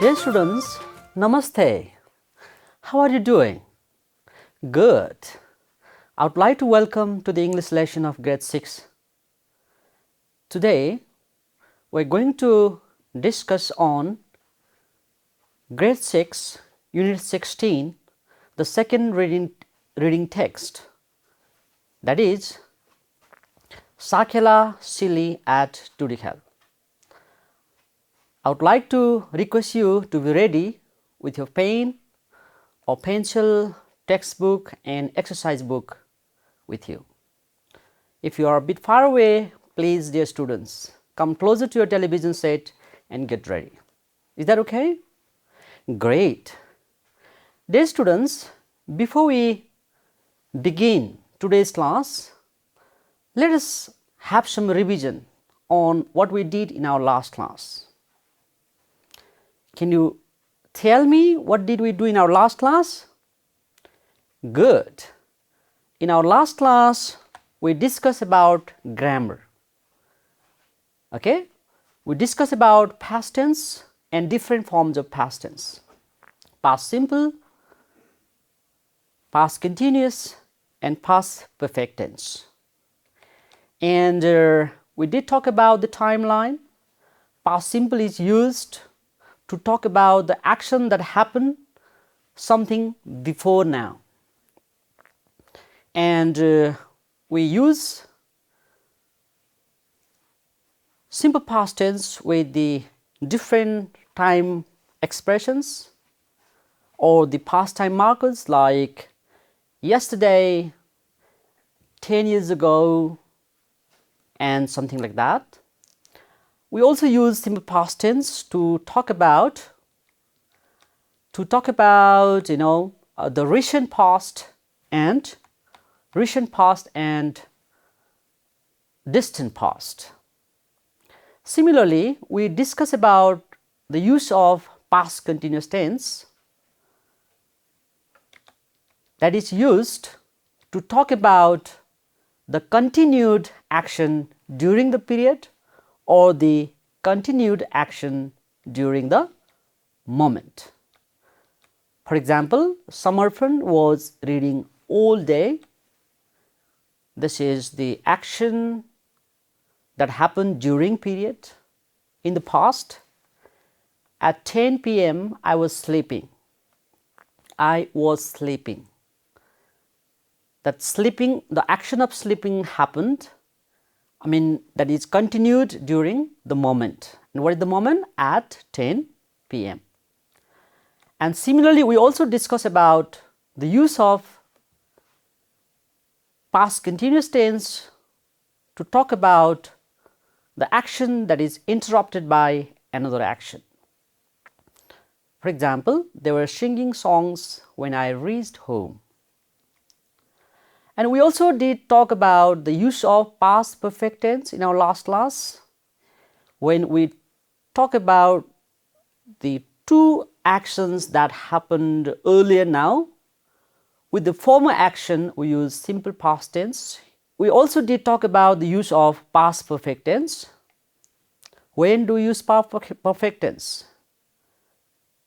Dear students, Namaste. How are you doing? Good. I would like to welcome to the English lesson of grade 6. Today, we are going to discuss on grade 6, unit 16, the second reading text, that is Sakela Silly at Tudikal. I would like to request you to be ready with your pen or pencil, textbook and exercise book with you. If you are a bit far away, please, dear students, come closer to your television set and get ready. Is that okay? Great. Dear students, before we begin today's class, let us have some revision on what we did in our last class. Can you tell me what did we do in our last class? Good. In our last class, we discussed about grammar. Okay? We discussed about past tense and different forms of past tense. Past simple, past continuous and past perfect tense. And we did talk about the timeline. Past simple is used to talk about the action that happened something before now. And we use simple past tense with the different time expressions or the past time markers like yesterday, 10 years ago and something like that. We also use simple past tense to talk about the recent past and distant past. Similarly, we discuss about the use of past continuous tense, that is used to talk about the continued action during the period or the continued action during the moment. For example, Samarpan was reading all day. This is the action that happened during period. In the past, at 10 p.m. I was sleeping. I was sleeping. That sleeping, the action of sleeping happened, that is continued during the moment. And what is the moment? At 10 p.m. And similarly, we also discuss about the use of past continuous tense to talk about the action that is interrupted by another action. For example, they were singing songs when I reached home. And we also did talk about the use of past perfect tense in our last class when we talk about the two actions that happened earlier now. With the former action, we use simple past tense. We also did talk about the use of past perfect tense. When do we use past perfect tense?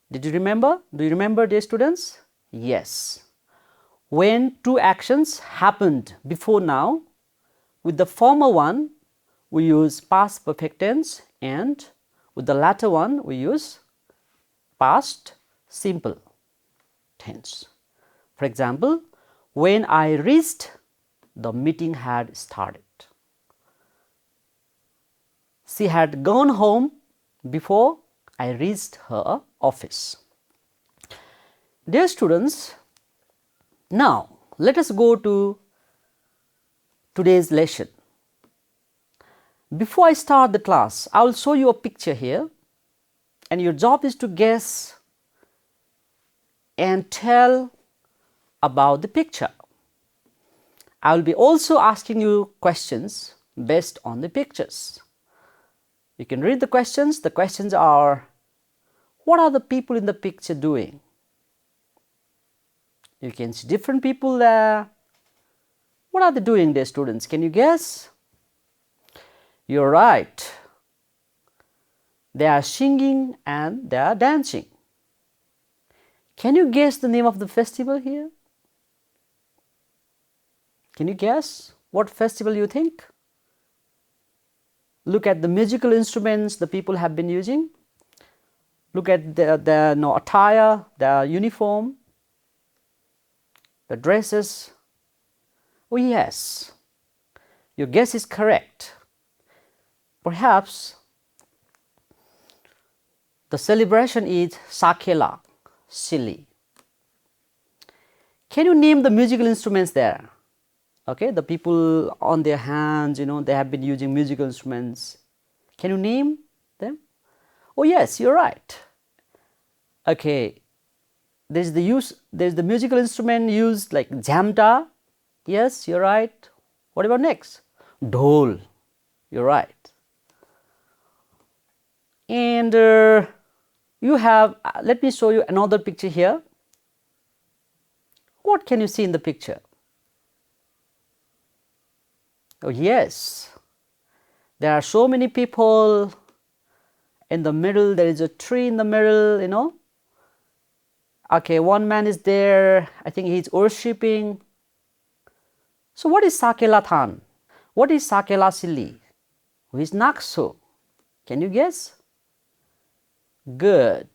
Did you remember? Do you remember, dear students? Yes. When two actions happened before now, with the former one, we use past perfect tense, and with the latter one, we use past simple tense. For example, when I reached, the meeting had started. She had gone home before I reached her office. Dear students, now let us go to today's lesson. Before I start the class, I will show you a picture here, and your job is to guess and tell about the picture. I will be also asking you questions based on the pictures. You can read the questions. The questions are, what are the people in the picture doing? You can see different people there. What are they doing, dear students? Can you guess? You're right. they are singing and they are dancing. Can you guess the name of the festival here? Can you guess what festival you think? Look at the musical instruments the people have been using. Look at their attire, their uniform, the dresses. Oh yes, your guess is correct. Perhaps the celebration is Sakela, Sili. Can you name the musical instruments there? Okay, the people on their hands, they have been using musical instruments. Can you name them? Oh yes, you're right. Okay, there's the musical instrument used like jamta. Yes, you're right. What about next? Dhol. You're right. And you have, let me show you another picture here. What can you see in the picture? Oh yes, there are so many people. In the middle, there is a tree in the middle, Okay, one man is there. I think he's worshipping. So what is Sakela Than? What is Sakela Sili? Who is Nakso? Can you guess? Good.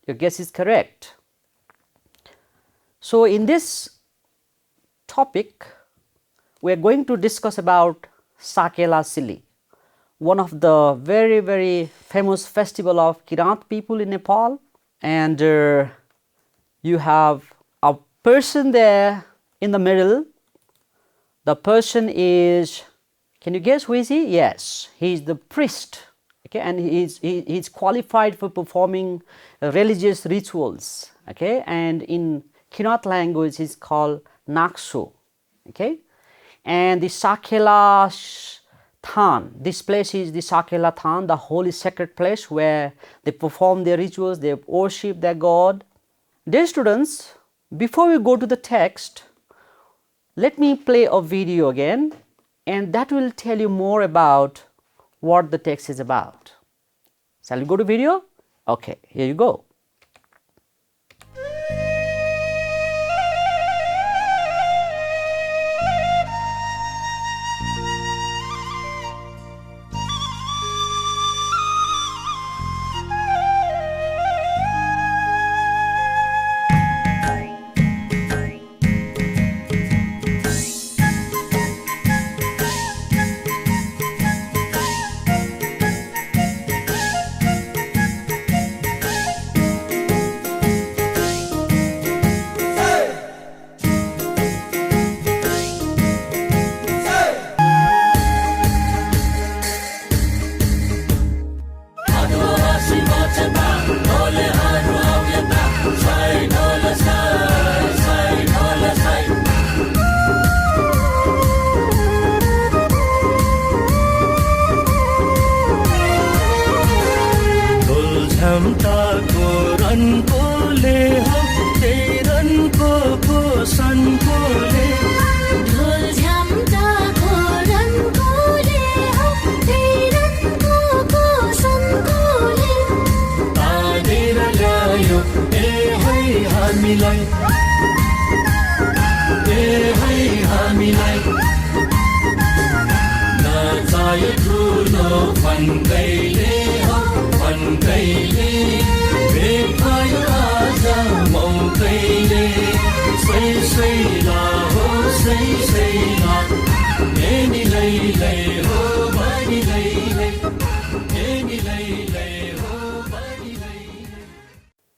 Your guess is correct. So in this topic, we are going to discuss about Sakela Sili, one of the very, very famous festival of Kirat people in Nepal. And you have a person there in the middle. The person is, can you guess who is he? Yes, he is the priest. Okay, and he is qualified for performing religious rituals. Okay, and in Kirat language, it's called Nakso. Okay, and the Sakela Than, this place is the Sakela Than, the holy sacred place where they perform their rituals, they worship their god. Dear students, before we go to the text, let me play a video again, and that will tell you more about what the text is about. Shall we go to video? Okay, here you go.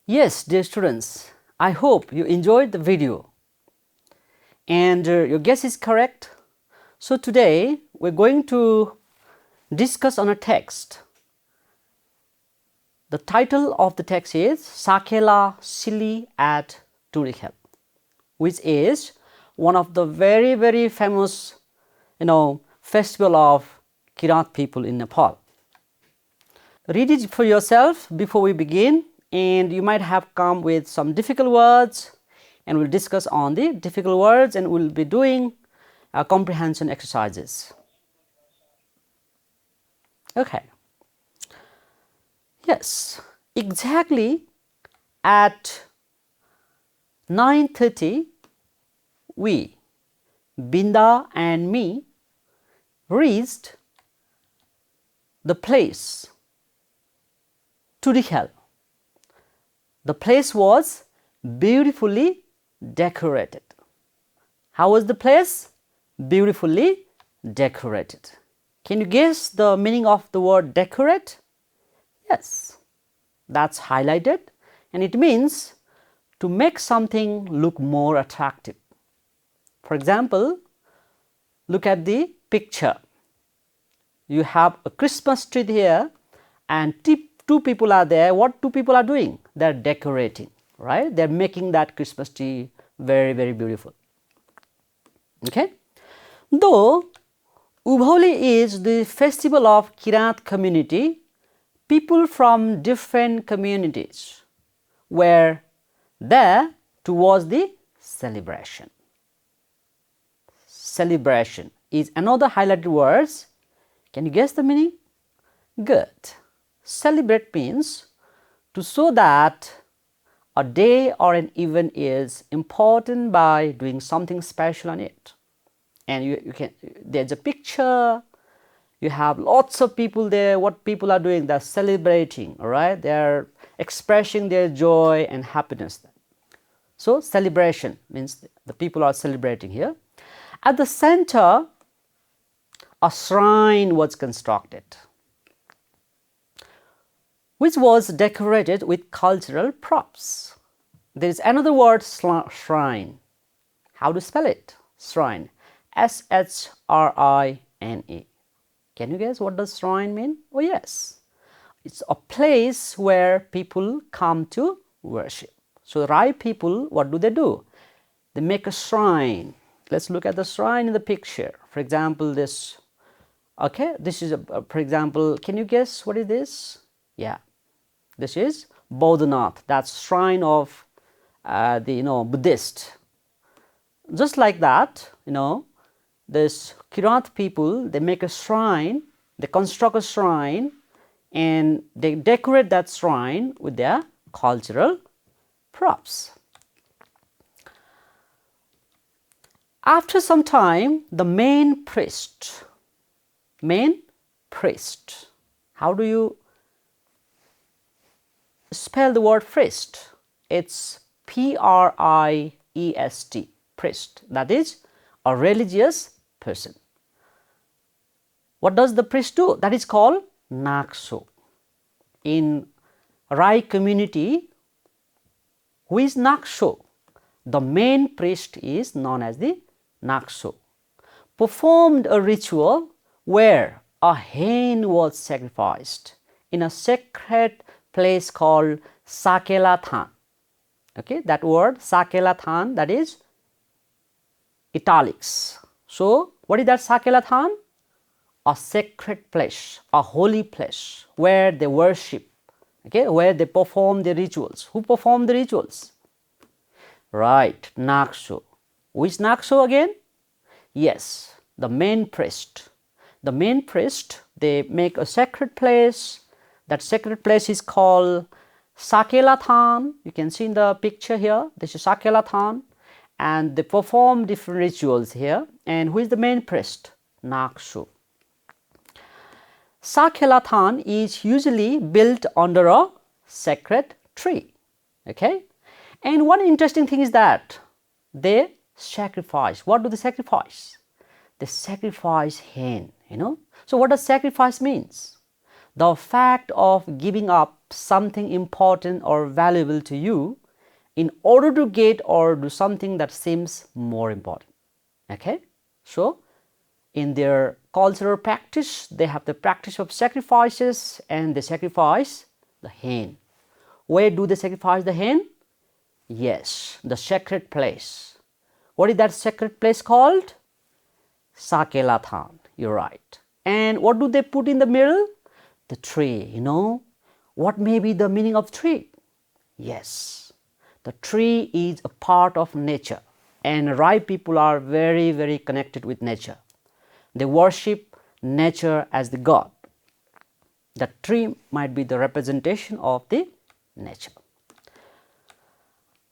Yes, dear students, I hope you enjoyed the video and your guess is correct. So today we're going to discuss on a text. The title of the text is Sakela Sili at Turikhel, which is one of the very, very famous, festival of Kirat people in Nepal. Read it for yourself before we begin, and you might have come with some difficult words, and we'll discuss on the difficult words, and we'll be doing comprehension exercises. Okay. Yes, exactly at 9:30 we, Binda and me, reached the place to the hell. The place was beautifully decorated. How was the place? Beautifully decorated. Can you guess the meaning of the word decorate? Yes, that's highlighted, and it means to make something look more attractive. For example, look at the picture. You have a Christmas tree here and two people are there. What two people are doing? They are decorating, right? They are making that Christmas tree very, very beautiful. Okay? Though Ubholi is the festival of Kirat community, people from different communities were there towards the celebration. Celebration is another highlighted word. Can you guess the meaning? Good. Celebrate means to show that a day or an event is important by doing something special on it. And you can, there's a picture, you have lots of people there. What people are doing? They're celebrating, all right? They're expressing their joy and happiness. So celebration means the people are celebrating here. At the center, a shrine was constructed, which was decorated with cultural props. There is another word, shrine. How to spell it? Shrine. S-H-R-I-N-E. Can you guess what does shrine mean? Oh yes, it's a place where people come to worship. So the Rai people, what do? They make a shrine. Let's look at the shrine in the picture. For example, this. Okay, this is for example, can you guess what is this? Yeah, this is Bodhanath. That's shrine of the Buddhist. Just like that, this Kirat people, they make a shrine, they construct a shrine, and they decorate that shrine with their cultural props. After some time, the main priest, how do you spell the word priest? It's P-R-I-E-S-T, priest. That is a religious person. What does the priest do? That is called Nakso. In Rai community, who is Nakso? The main priest is known as the Nakso. Performed a ritual where a hen was sacrificed in a sacred place called Sakela Than. Okay, that word Sakela Than, that is italics. So what is that Sakela Than? A sacred place, a holy place where they worship, okay, where they perform the rituals. Who perform the rituals? Right, Nakso. Which Nakso again? Yes, the main priest. The main priest, they make a sacred place. That sacred place is called Sakela Than. You can see in the picture here, this is Sakela Than. And they perform different rituals here. And who is the main priest? Nakso. Sakela Than is usually built under a sacred tree. Okay? And one interesting thing is that they sacrifice. What do they sacrifice? They sacrifice hen, So what does sacrifice means? The fact of giving up something important or valuable to you in order to get or do something that seems more important. Okay? So in their cultural practice, they have the practice of sacrifices, and they sacrifice the hen. Where do they sacrifice the hen? Yes, the sacred place. What is that sacred place called? Sakela Than. You're right. And what do they put in the middle? The tree, What may be the meaning of tree? Yes, the tree is a part of nature, and Rai people are very, very connected with nature. They worship nature as the god. The tree might be the representation of the nature.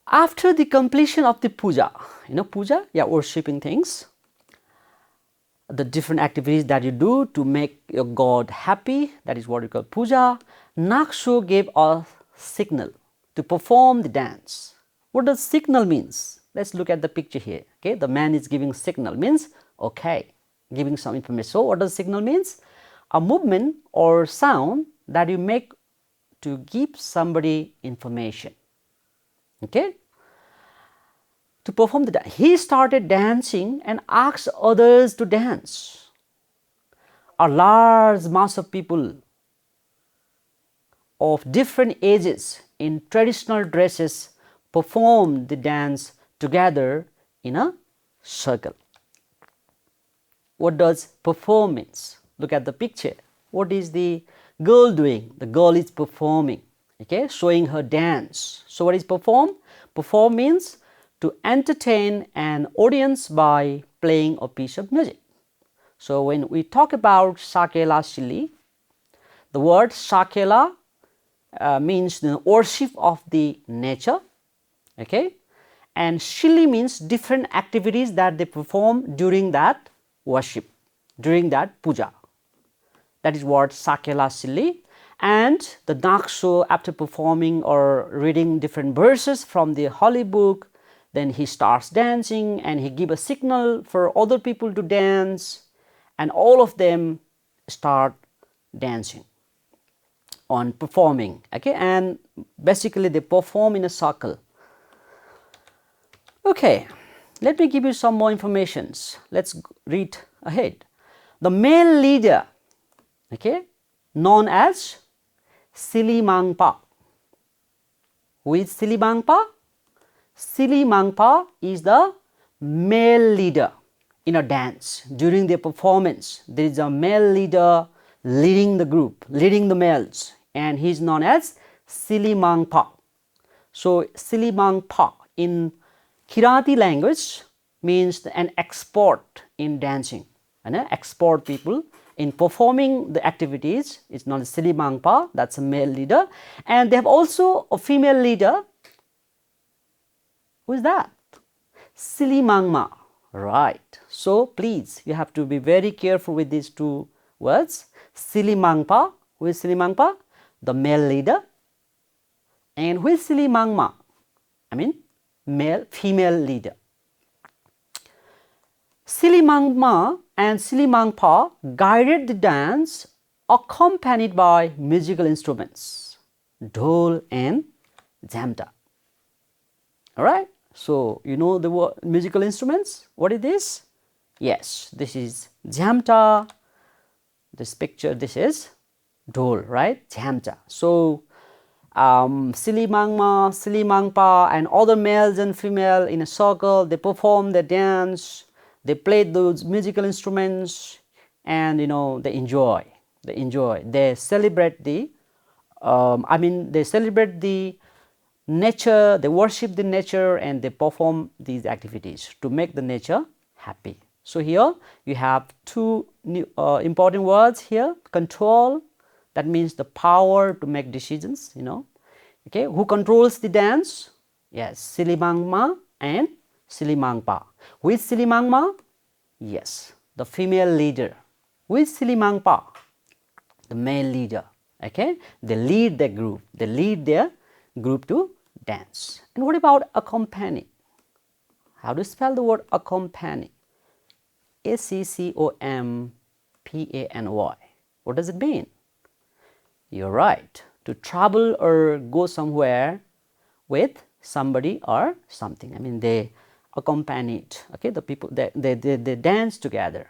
After the completion of the puja, puja, yeah, worshipping things, the different activities that you do to make your god happy, that is what we call puja. Naksho gave a signal to perform the dance. What does signal means? Let's look at the picture here. Okay, the man is giving signal, means okay, giving some information. So what does signal means? A movement or sound that you make to give somebody information. Okay, to perform the dance. He started dancing and asked others to dance. A large mass of people of different ages in traditional dresses performed the dance together in a circle. What does perform means? Look at the picture. What is the girl doing? The girl is performing, okay, showing her dance. So what is perform? Perform means to entertain an audience by playing a piece of music. So when we talk about Sakela Shili, the word Sakela means the worship of the nature, okay, and Shili means different activities that they perform during that worship, during that puja. That is what Sakela Shili. And the Naksho, after performing or reading different verses from the holy book, then he starts dancing and he gives a signal for other people to dance, and all of them start dancing on performing, okay, and basically they perform in a circle. Okay, let me give you some more informations. Let's read ahead. The male leader, okay, known as Silimangpa. Who is Silimangpa? Silimangpa is the male leader in a dance. During the performance, there is a male leader leading the group, leading the males, and he is known as Silimangpa. So Silimangpa in Kirati language means an expert in dancing, and expert people in performing the activities is known as Silimangpa. That's a male leader, and they have also a female leader. Who is that? Silimangma, right? So please, you have to be very careful with these two words. Silimangpa. Who is Silimangpa? The male leader. And who is Silimangma? I mean female leader. Silimangma and Silimangpa guided the dance accompanied by musical instruments, dhol and jhamta. All right, so you know the musical instruments. What is this? Yes, this is jhamta. This picture, this is dhol, right? Jhamta. So Silimangma, Silimangpa and other males and female in a circle, they perform the dance, they play those musical instruments, and they enjoy, they celebrate the they celebrate the nature, they worship the nature, and they perform these activities to make the nature happy. So here you have two new, important words here. Control, that means the power to make decisions, okay. Who controls the dance? Yes, Silimangma and Silimangpa. Who is Silimangma? Yes, the female leader. Who is Silimangpa? The male leader, okay. They lead the group, they lead their group to dance. And what about accompany? How do you spell the word accompany? ACCOMPANY. What does it mean? You're right, to travel or go somewhere with somebody or something. I mean, they accompanied, okay, the people, they dance together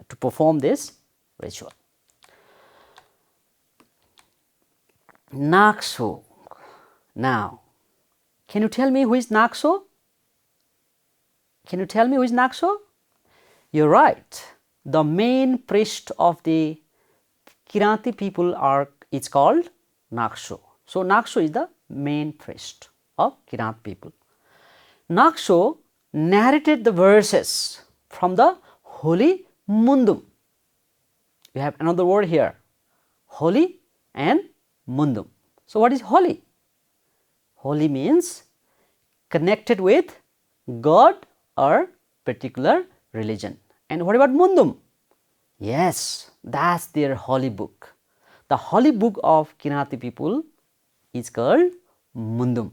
to perform this ritual. Naksho. Now, can you tell me who is Naksho? Can you tell me who is Naksho? You're right. The main priest of the Kiranti people is called Naksho. So Naksho is the main priest of Kiranti people. Naksho narrated the verses from the holy Mundum. We have another word here, holy and Mundum. So what is Holi? Holi means connected with God or particular religion. And what about Mundum? Yes, that's their holy book. The holy book of Kinati people is called Mundum.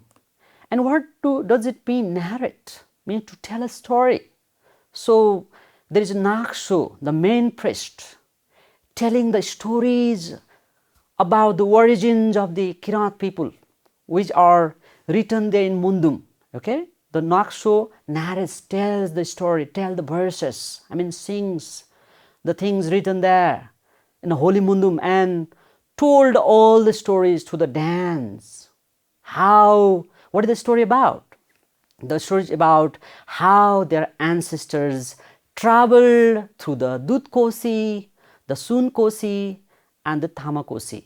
And what does it mean? Narrate, means to tell a story. So there is Nakshu, the main priest, telling the stories about the origins of the Kirat people, which are written there in Mundum. Okay, the Nakshu narrates, tells the story, tells the verses. Sings the things written there in the Holy Mundum, and told all the stories to the dance. What is the story about? The story is about how their ancestors traveled through the Dudkosi, the Sunkosi, and the Tamakosi,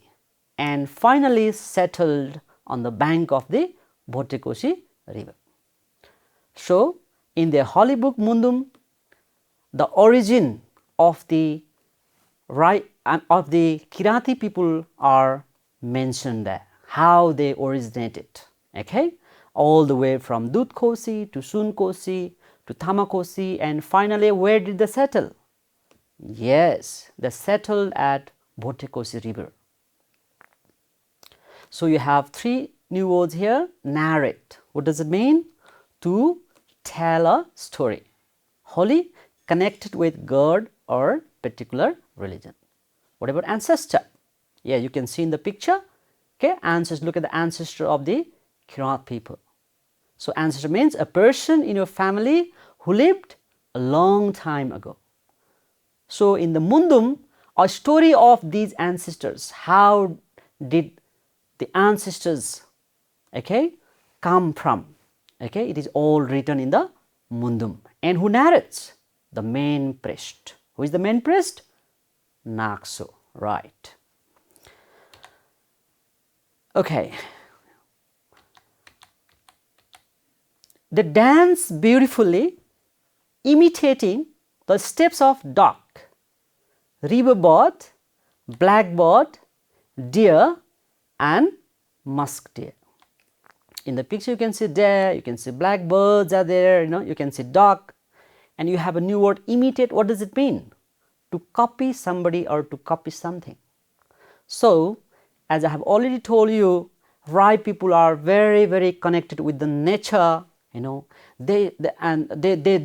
and finally settled on the bank of the Bhotekosi river. So, in their holy book Mundum, the origin of the Kirati people are mentioned there, how they originated. Okay, all the way from Dudkosi to Sunkosi to Tamakosi, and finally where did they settle? Yes, they settled at Bhotekosi river. So you have three new words here. Narrate. What does it mean? To tell a story. Holy, connected with God or particular religion. What about ancestor? Yeah, you can see in the picture. Okay, ancestor. Look at the ancestor of the Kirat people. So ancestor means a person in your family who lived a long time ago. So in the Mundum, a story of these ancestors. How did the ancestors, okay, come from? Okay, it is all written in the Mundum. And who narrates? The main priest. Who is the main priest? Nakso, right. Okay. They dance beautifully, imitating the steps of duck, riverbird, blackbird, deer, and musk deer. In the picture you can see deer, you can see blackbirds are there, you can see duck, and you have a new word, imitate. What does it mean? To copy somebody or to copy something. So, as I have already told you, Rai people are very, very connected with the nature. They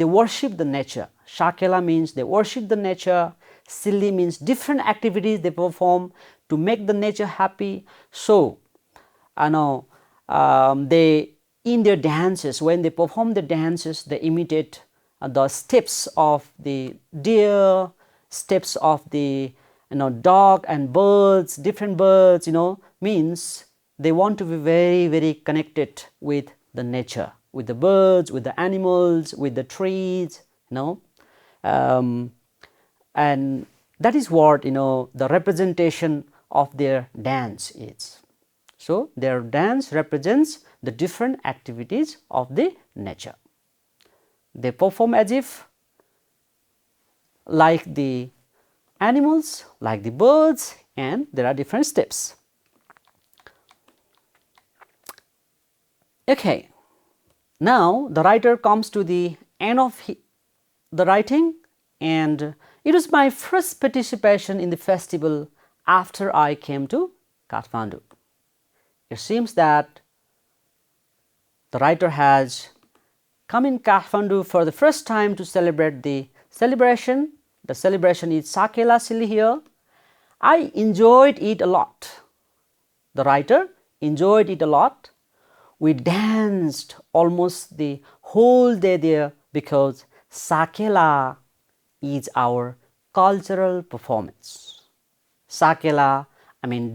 worship the nature. Shakela means they worship the nature. Silli means different activities they perform to make the nature happy. So, they, in their dances, when they perform the dances, they imitate the steps of the deer, steps of the dog and birds, different birds. Means they want to be very, very connected with the nature, with the birds, with the animals, with the trees. And that is what the representation of their dance is. So their dance represents the different activities of the nature. They perform as if like the animals, like the birds, and there are different steps. Okay, now the writer comes to the end of the writing, and it was my first participation in the festival after I came to Kathmandu. It seems that the writer has come in Kathmandu for the first time to celebrate the celebration. The celebration is Sakela Sili here. I enjoyed it a lot. The writer enjoyed it a lot. We danced almost the whole day there because Sakela is our cultural performance. Sakela,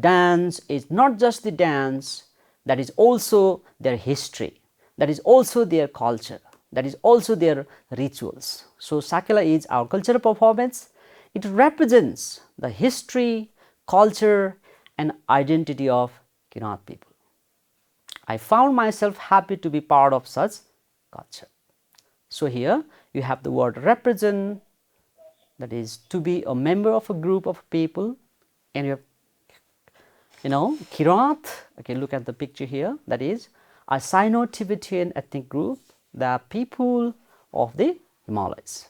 dance is not just the dance, that is also their history, that is also their culture, that is also their rituals. So Sakela is our cultural performance. It represents the history, culture, and identity of Kirat people. I found myself happy to be part of such culture. So here you have the word represent, that is to be a member of a group of people, and you have Kirat, okay, look at the picture here, that is a Sino-Tibetan ethnic group, the people of the Himalayas.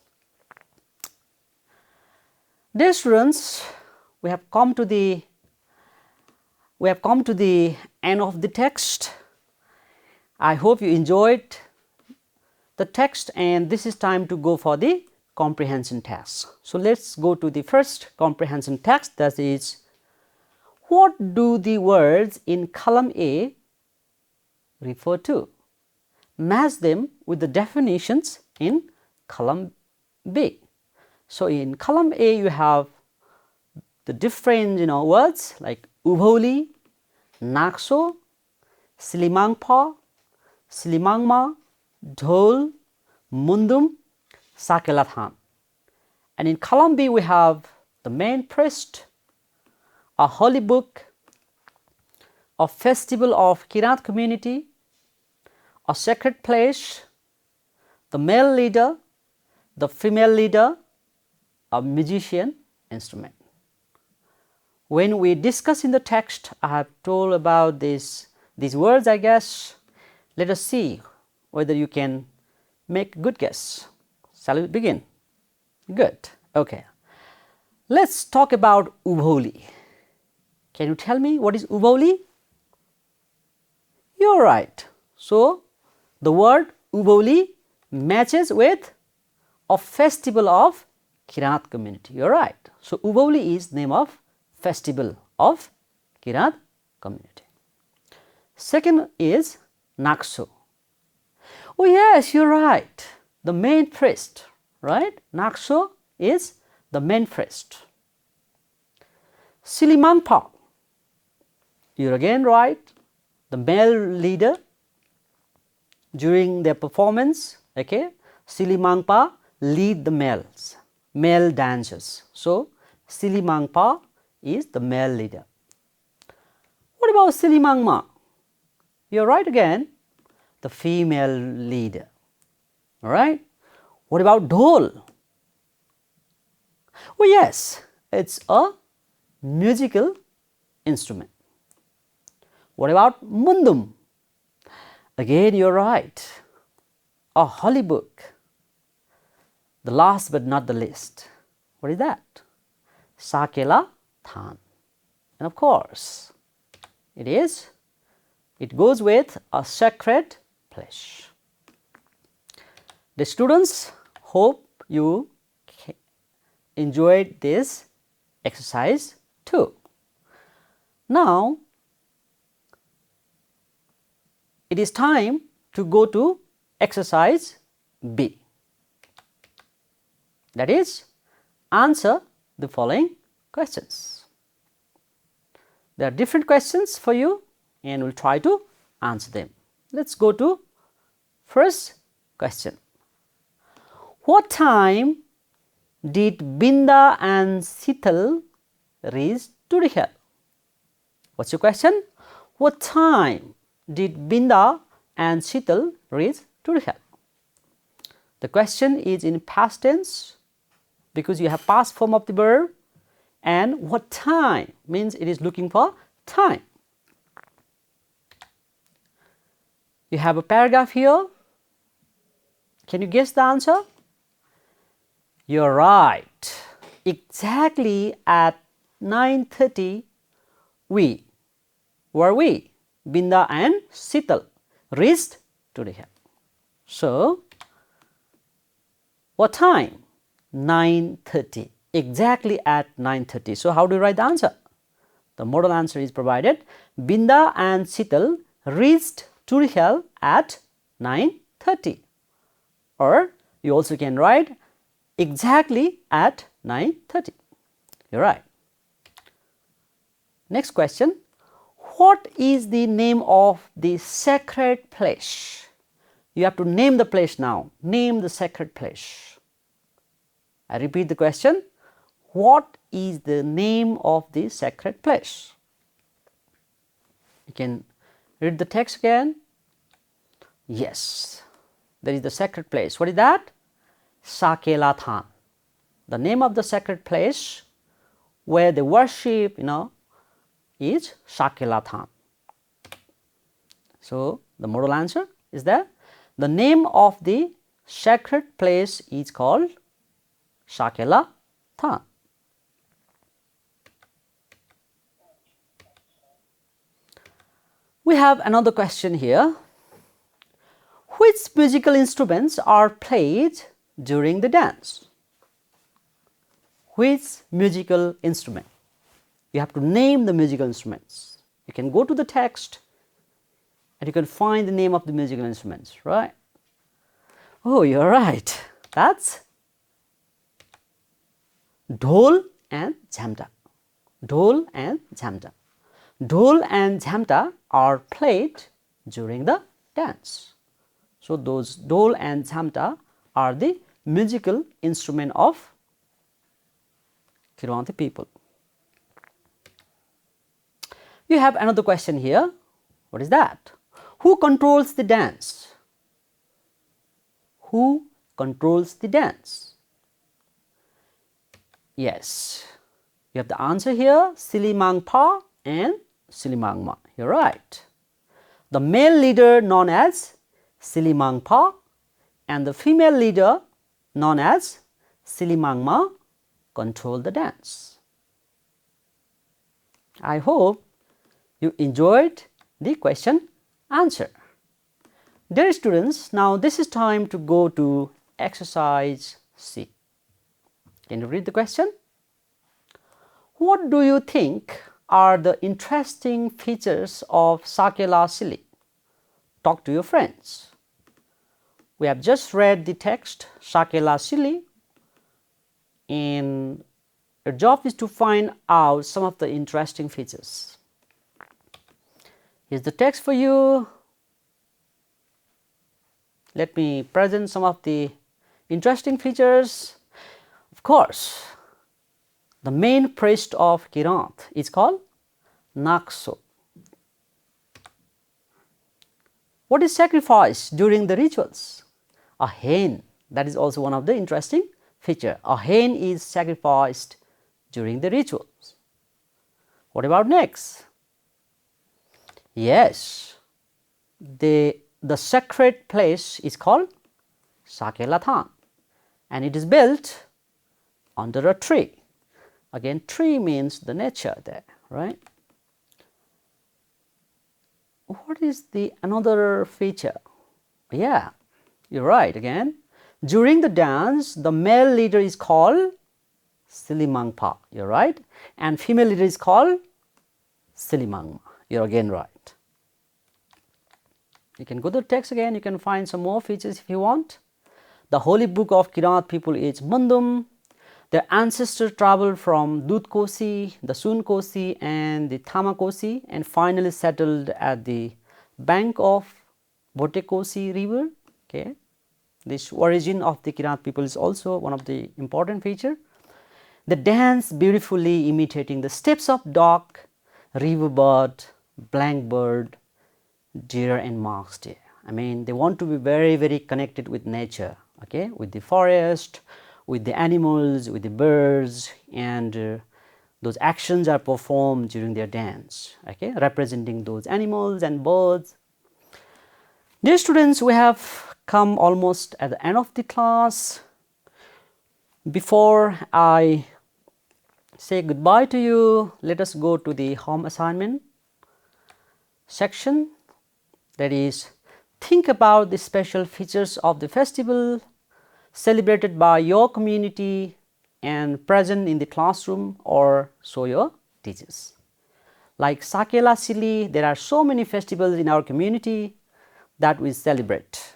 Dear students, we have come to the end of the text. I hope you enjoyed the text, and this is time to go for the comprehension test. So let's go to the first comprehension test, that is, what do the words in column A refer to? Match them with the definitions in column B. So in column A you have the different words like Ubholi, Nakso, Silimangpa, Silimangma, Dhol, Mundum, Sakelathan. And in column B we have the main priest, a holy book, a festival of Kirat community, a sacred place, the male leader, the female leader, a musician instrument. When we discuss in the text, I have told about these words, I guess. Let us see whether you can make a good guess. Shall we begin? Good. Okay. Let's talk about Ubholi. Can you tell me what is Ubholi? You're right. So the word Ubholi matches with a festival of Kirat community. You're right. So Ubholi is name of festival of Kirat community. Second is Nakso. Oh yes, you're right. The main priest, right? Nakso is the main priest. Silimangpa, you're again right. The male leader during their performance, okay? Silimangpa lead the male dancers. So Silimangpa is the male leader. What about Silimangma? You're right again, the female leader. All right. What about Dhol? Oh yes, it's a musical instrument. What about Mundum? Again, you're right, a holy book. The last but not the least, what is that? Sakela Than. And of course, it goes with a sacred place. The students, hope you enjoyed this exercise too. Now, it is time to go to exercise B. That is, answer the following questions. There are different questions for you and we'll try to answer them. Let's go to first question. What time did Binda and Sital reach to the hill? What's your question? What time did Binda and Sital reach to the hill? The question is in past tense because you have past form of the verb, and what time means it is looking for time. You have a paragraph here. Can you guess the answer? You're right. Exactly at 9:30 Binda and Sital reached to the hill. So, what time? 9:30. Exactly at 9:30. So, how do you write the answer? The modal answer is provided. Binda and Sital reached to the hill at 9:30. Or you also can write exactly at 9:30. You're right. Next question. What is the name of the sacred place? You have to name the place now. Name the sacred place. I repeat the question. What is the name of the sacred place? You can read the text again. Yes, there is the sacred place. What is that? Sakela Than. The name of the sacred place where they worship, is Shakelathan. So, the moral answer is that the name of the sacred place is called Shakelathan. We have another question here. Which musical instruments are played during the dance? Which musical instrument? You have to name the musical instruments. You can go to the text and you can find the name of the musical instruments, right? Oh, you're right. That's dhol and jhamta. Dhol and jhamta. Dhol and jhamta are played during the dance. So, those dhol and jhamta are the musical instrument of Kiranti people. You have another question here. What is that? Who controls the dance? Who controls the dance? Yes, you have the answer here, Silimangpa and Silimangma. You're right. The male leader known as Silimangpa and the female leader known as Silimangma control the dance. I hope you enjoyed the question answer. Dear students, now this is time to go to exercise C. Can you read the question? What do you think are the interesting features of Sakela Sili? Talk to your friends. We have just read the text Sakela Sili, and your job is to find out some of the interesting features. Here's the text for you. Let me present some of the interesting features. Of course, the main priest of Kirant is called Nakso. What is sacrificed during the rituals? A hen. That is also one of the interesting features. A hen is sacrificed during the rituals. What about next? Yes, the sacred place is called Sakelathan and it is built under a tree. Again, tree means the nature there, right? What is the another feature? Yeah, you're right again. During the dance, the male leader is called Silimangpa, you're right, and female leader is called Silimangma. You're again right. You can go to the text again, you can find some more features if you want. The holy book of Kirat people is Mundum. Their ancestors traveled from Dutkosi, the Sunkosi and the Thamakosi and finally settled at the bank of Botekosi river. Okay. This origin of the Kirat people is also one of the important feature. They dance beautifully imitating the steps of duck, riverbird, blackbird, deer and mouse deer. I mean, they want to be very, very connected with nature, okay, with the forest, with the animals, with the birds, and those actions are performed during their dance, okay, representing those animals and birds. Dear students, we have come almost at the end of the class. Before I say goodbye to you, let us go to the home assignment section. That is, think about the special features of the festival celebrated by your community and present in the classroom or show your teachers. Like Sakela Sili, there are so many festivals in our community that we celebrate.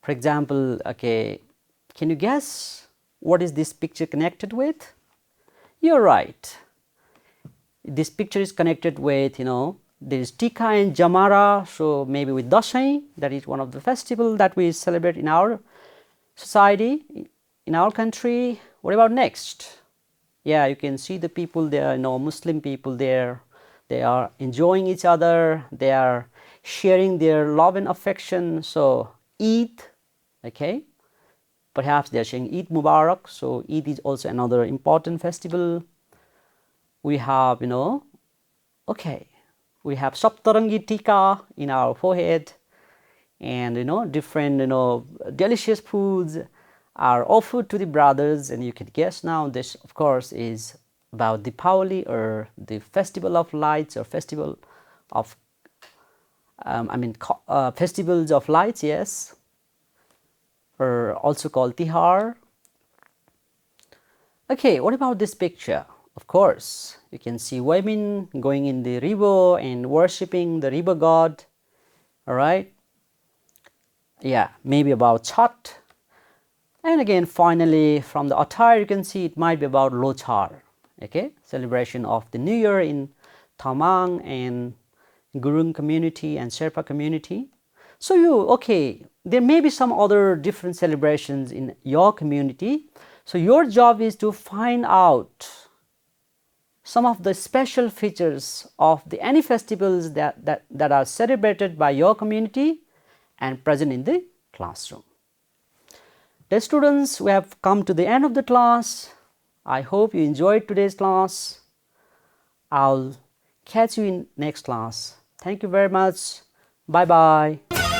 For example, okay, can you guess what is this picture connected with? You're right. This picture is connected with, there is Tika and Jamara, so maybe with Dashain, that is one of the festivals that we celebrate in our society, in our country. What about next? Yeah, you can see the people there, Muslim people there, they are enjoying each other, they are sharing their love and affection. So Eid, okay, perhaps they are saying Eid Mubarak, so Eid is also another important festival. We have, Okay, we have Saptarangi Tika in our forehead, and different delicious foods are offered to the brothers, and you can guess now this of course is about Deepavali, or the festival of lights, or festival of festivals of lights, yes, or also called Tihar. Okay, what about this picture? Of course, you can see women going in the river and worshipping the river god. All right. Yeah, maybe about Chhat. And again, finally, from the attire, you can see it might be about Lochar. Okay, celebration of the New Year in Tamang and Gurung community and Sherpa community. So okay, there may be some other different celebrations in your community. So your job is to find out some of the special features of any festivals that are celebrated by your community and present in the classroom. Dear students, we have come to the end of the class. I hope you enjoyed today's class. I'll catch you in next class. Thank you very much. Bye bye.